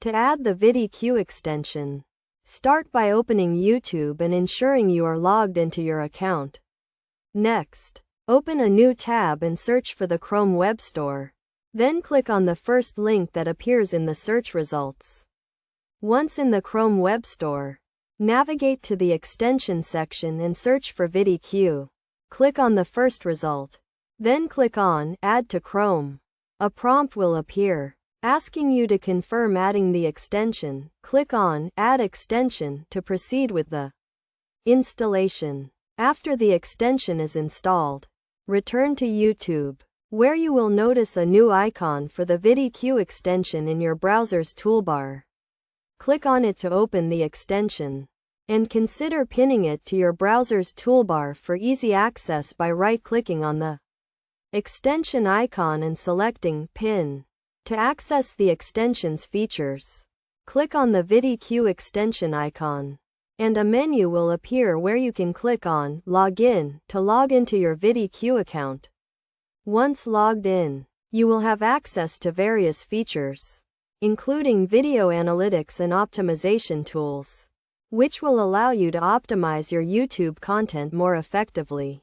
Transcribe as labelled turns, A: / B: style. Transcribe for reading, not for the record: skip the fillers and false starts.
A: To add the Vidiq extension, start by opening YouTube and ensuring you are logged into your account. Next, open a new tab and search for the Chrome Web Store. Then click on the first link that appears in the search results. Once in the Chrome Web Store, navigate to the extension section and search for Vidiq. Click on the first result. Then click on Add to Chrome. A prompt will appear, asking you to confirm adding the extension. Click on Add Extension to proceed with the installation. After the extension is installed, return to YouTube, where you will notice a new icon for the Vidiq extension in your browser's toolbar. Click on it to open the extension, and consider pinning it to your browser's toolbar for easy access by right-clicking on the extension icon and selecting Pin. To access the extension's features, click on the Vidiq extension icon, and a menu will appear where you can click on Login to log into your Vidiq account. Once logged in, you will have access to various features, including video analytics and optimization tools, which will allow you to optimize your YouTube content more effectively.